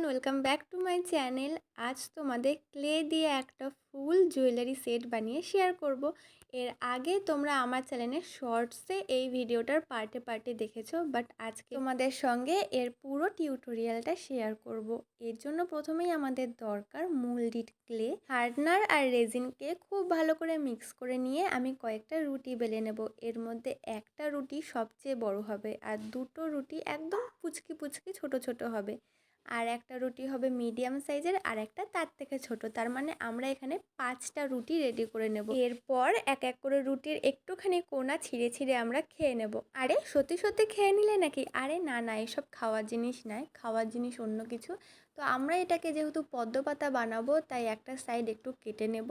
Welcome back to my channel. আজ তোমাদের clay দিয়ে একটা ফুল জুয়েলারি সেট বানিয়ে শেয়ার করব। এর আগে তোমরা আমার চ্যানেলের শর্টসে এই ভিডিওটার পার্টে পার্টে দেখেছো, বাট আজকে তোমাদের সঙ্গে এর পুরো টিউটোরিয়ালটা শেয়ার করব। এর জন্য প্রথমেই আমাদের দরকার মোল্ডেড ক্লে, হার্ডনার আর রেজিনকে খুব ভালো করে মিক্স করে নিয়ে আমি কয়েকটা রুটি বেলে নেব। এর মধ্যে একটা রুটি সবচেয়ে বড় হবে আর দুটো রুটি একদম পুচকি পুচকি ছোট ছোট হবে, আর একটা রুটি হবে মিডিয়াম সাইজের আর একটা তার থেকে ছোট। তার মানে আমরা এখানে 5টা রুটি রেডি করে নেব। এরপর এক এক করে রুটির একটুখানি কোনা ছিঁড়ে ছিঁড়ে আমরা খেয়ে নেব। আরে সত্যি সত্যি খেয়ে নিলে নাকি? আরে না না, এসব খাওয়ার জিনিস নয়, খাওয়ার জিনিস অন্য কিছু। তো আমরা এটাকে যেহেতু পদ্ম পাতা বানাবো তাই একটা সাইড একটু কেটে নেব।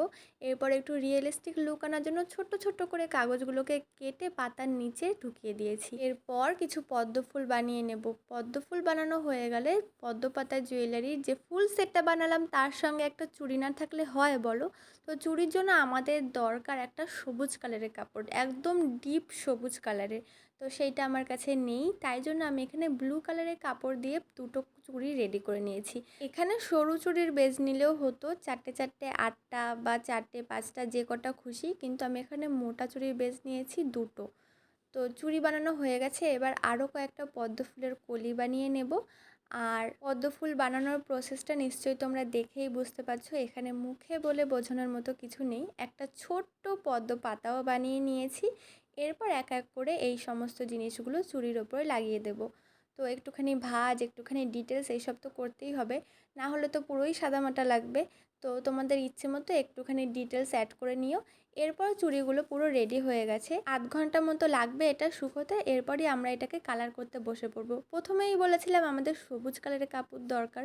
এরপর একটু রিয়েলিস্টিক লুক আনার জন্য ছোট্ট ছোট্ট করে কাগজগুলোকে কেটে পাতার নিচে ঢুকিয়ে দিয়েছি। এরপর কিছু পদ্ম ফুল বানিয়ে নেব। পদ্ম ফুল বানানো হয়ে গেলে পদ্ম পাতা জুয়েলারির যে ফুল সেটটা বানালাম তার সঙ্গে একটা চুড়ি না থাকলে হয় বলো? তো চুড়ির জন্য আমাদের দরকার একটা সবুজ কালারের কাপড়, একদম ডিপ সবুজ কালারের। তো সেইটা আমার কাছে নেই, তাই জন্য আমি এখানে ব্লু কালারের কাপড় দিয়ে দুটো চুড়ি রেডি করে নিয়েছি। এখানে সরু চুড়ির বেজ নিলেও হতো, 4টে 4টে 8টা বা 4টে 5টা যে কটা খুশি, কিন্তু আমি এখানে মোটা চুড়ির বেজ নিয়েছি দুটো। তো চুড়ি বানানো হয়ে গেছে, এবার আরও কয়েকটা পদ্ম ফুলের কলি বানিয়ে নেব। আর পদ্ম ফুল বানানোর প্রসেসটা নিশ্চয়ই তোমরা দেখেই বুঝতে পারছো, এখানে মুখে বলে বোঝানোর মতো কিছু নেই। একটা ছোট্ট পদ্ম পাতাও বানিয়ে নিয়েছি। এরপর এক এক করে এই সমস্ত জিনিসগুলো চুড়ির ওপরে লাগিয়ে দেব। তো একটুখানি ভাঁজ, একটুখানি ডিটেলস এইসব তো করতেই হবে, না হলে তো পুরোই সাদামাটা লাগবে। তো তোমাদের ইচ্ছে মতো একটুখানি ডিটেলস অ্যাড করে নিও। এরপর চুড়িগুলো পুরো রেডি হয়ে গেছে, আধ ঘন্টা মতো লাগবে এটা শুকোতে। এরপরই আমরা এটাকে কালার করতে বসে পড়বো। প্রথমেই বলেছিলাম আমাদের সবুজ কালারের কাপড় দরকার,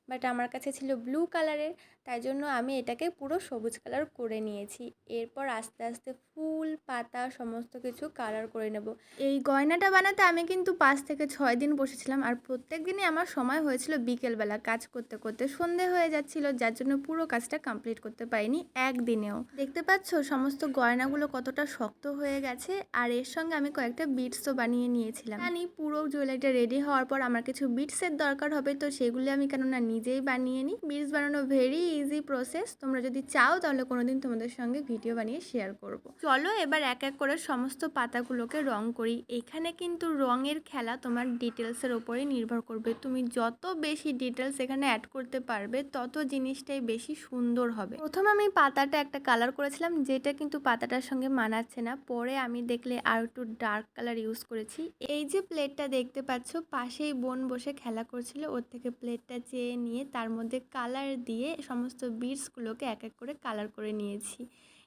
বাট আমার কাছে ছিল ব্লু কালারের, তাই জন্য আমি এটাকে পুরো সবুজ কালার করে নিয়েছি। এরপর আস্তে আস্তে ফুল পাতা সমস্ত কিছু কালার করে নেব। এই গয়নাটা বানাতে আমি কিন্তু 5 থেকে 6 দিন বসেছিলাম, আর প্রত্যেক দিনই আমার সময় হয়েছিল বিকেলবেলা, কাজ করতে করতে সন্ধে হয়ে যাচ্ছিল, যার জন্য পুরো কাজটা কমপ্লিট করতে পারিনি একদিনেও। দেখতে পাচ্ছ সমস্ত গয়নাগুলো কতটা শক্ত হয়ে গেছে, আর এর সঙ্গে আমি কয়েকটা বিটসও বানিয়ে নিয়েছিলাম। জানি পুরো জুয়েলারিটা রেডি হওয়ার পর আমার কিছু বিটসের দরকার হবে, তো সেগুলো আমি কেননা নিজেই বানিয়ে নিই। বিটস বানানো ভেরি ইজি প্রসেস, তোমরা যদি চাও তাহলে কোনোদিন তোমাদের সঙ্গে ভিডিও বানিয়ে শেয়ার করব। চলো এবার এক এক করে সমস্ত পাতাগুলোকে রং করি। এখানে কিন্তু রঙের খেলা তোমার ডিটেলসের ওপরেই নির্ভর করবে, তুমি যত বেশি ডিটেলস এখানে অ্যাড করতে পারবে তত জিনিসটাই বেশি সুন্দর হবে। প্রথমে আমি পাতাটা একটা কালার করেছিলাম, যেটা কিন্তু পাতাটার সঙ্গে মানাচ্ছে না, পরে আমি দেখলে আর একটু ডার্ক কালার ইউজ করেছি। এই যে প্লেটটা দেখতে পাচ্ছ, পাশেই বোন বসে খেলা করছিল, ওর থেকে প্লেটটা চেয়ে নিয়ে তার মধ্যে কালার দিয়ে সমস্ত বিটসগুলোকে এক এক করে কালার করে নিয়েছি।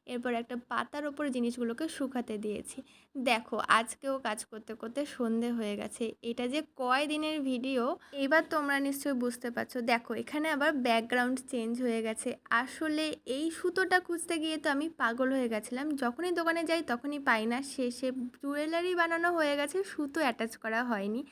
এরপর একটা পাতার ওপর জিনিসগুলোকে শুকাতে দিয়েছি। দেখো আজকেও কাজ করতে করতে সন্ধে হয়ে গেছে। এটা যে কয় দিনের ভিডিও এইবার তোমরা নিশ্চয়ই বুঝতে পারছো। দেখো এখানে আবার ব্যাকগ্রাউন্ড চেঞ্জ হয়ে গেছে। আসলে এই সুতোটা খুঁজতে গিয়ে তো আমি পাগল হয়ে গেছিলাম, যখনই দোকানে যাই তখনই পাই না। শেষে জুয়েলারি বানানো হয়ে গেছে, সুতো অ্যাটাচ করা হয়নি।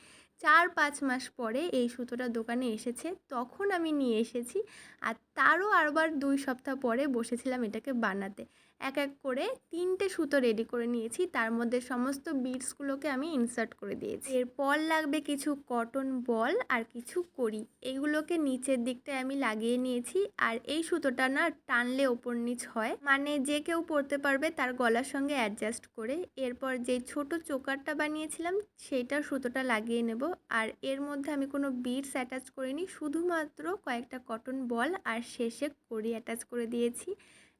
4-5 মাস পরে এই সুতোটা দোকানে এসেছে, তখন আমি নিয়ে এসেছি। আর তারও আরবার 2 সপ্তাহ পরে বসেছিলাম এটাকে বানাতে। এক এক করে 3টে সুতো রেডি করে নিয়েছি, তার মধ্যে সমস্ত বিটসগুলোকে আমি ইনসার্ট করে দিয়েছি। এরপর লাগবে কিছু কটন বল আর কিছু কড়ি, এইগুলোকে নিচের দিকটায় আমি লাগিয়ে নিয়েছি। আর এই সুতোটা না টানলে ওপর নিচ হয়, মানে যে কেউ পরতে পারবে তার গলার সঙ্গে অ্যাডজাস্ট করে। এরপর যে ছোট চোকারটা বানিয়েছিলাম সেইটার সুতোটা লাগিয়ে নেব। আর এর মধ্যে আমি কোনো বিটস অ্যাটাচ করিনি, শুধুমাত্র কয়েকটা কটন বল আর শেষে কড়ি অ্যাটাচ করে দিয়েছি।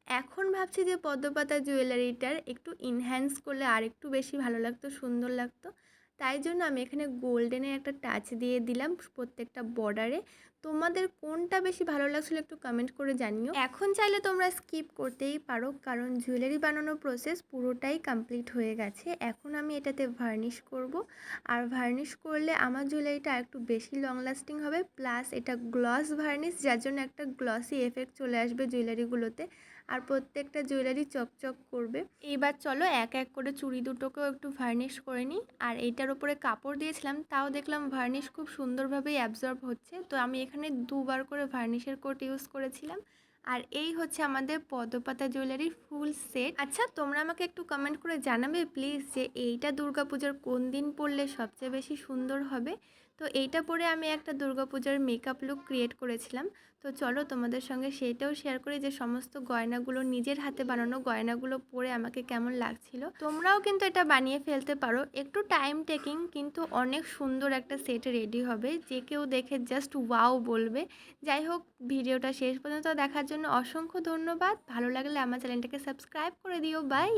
এখন ভাবছি যে পদ্মপাতা জুয়েলারিটার একটু ইনহ্যান্স করলে আর একটু বেশি ভালো লাগতো, সুন্দর লাগতো। তাই জন্য আমি এখানে গোল্ডেনের একটা টাচ দিয়ে দিলাম প্রত্যেকটা বর্ডারে। তোমাদের কোনটা বেশি ভালো লাগছিলো একটু কমেন্ট করে জানিও। এখন চাইলে তোমরা স্কিপ করতেই পারো, কারণ জুয়েলারি বানানোর প্রসেস পুরোটাই কমপ্লিট হয়ে গেছে। এখন আমি এটাতে ভার্নিশ করব, আর ভার্নিশ করলে আমার জুয়েলারিটা আর একটু বেশি লং লাস্টিং হবে, প্লাস এটা গ্লস ভার্নিশ, যার জন্য একটা গ্লসি এফেক্ট চলে আসবে জুয়েলারিগুলোতে, আর প্রত্যেকটা জুয়েলারি চকচক করবে। এইবার চলো এক এক করে চুড়ি দুটোকেও একটু ভার্নিশ করে নিই। আর এইটার উপরে কাপড় দিয়েছিলাম, তাও দেখলাম ভার্নিশ খুব সুন্দরভাবেই অ্যাবজর্ব হচ্ছে, তো আমি এখানে 2বার করে ভার্নিশের কোট ইউজ করেছিলাম। আর এই হচ্ছে আমাদের পদ্মপাতা জুয়েলারির ফুল সেট। আচ্ছা তোমরা আমাকে একটু কমেন্ট করে জানাবে প্লিজ যে এইটা দুর্গাপূজার কোন দিন পরলে সবচেয়ে বেশি সুন্দর হবে। তো এইটা পরে আমি একটা দুর্গাপূজার মেকআপ লুক ক্রিয়েট করেছিলাম। তো চলো তোমাদের সঙ্গে সেইটাও শেয়ার করি যে সমস্ত গয়নাগুলো, নিজের হাতে বানানো গয়নাগুলো পরে আমাকে কেমন লাগছিল। তোমরাও কিন্তু এটা বানিয়ে ফেলতে পারো, একটু টাইম টেকিং, কিন্তু অনেক সুন্দর একটা সেট রেডি হবে, যে কেউ দেখে জাস্ট ওয়াও বলবে। যাই হোক, ভিডিওটা শেষ পর্যন্ত দেখার জন্য অসংখ্য ধন্যবাদ। ভালো লাগলে আমার চ্যানেলটাকে সাবস্ক্রাইব করে দিও। বাই।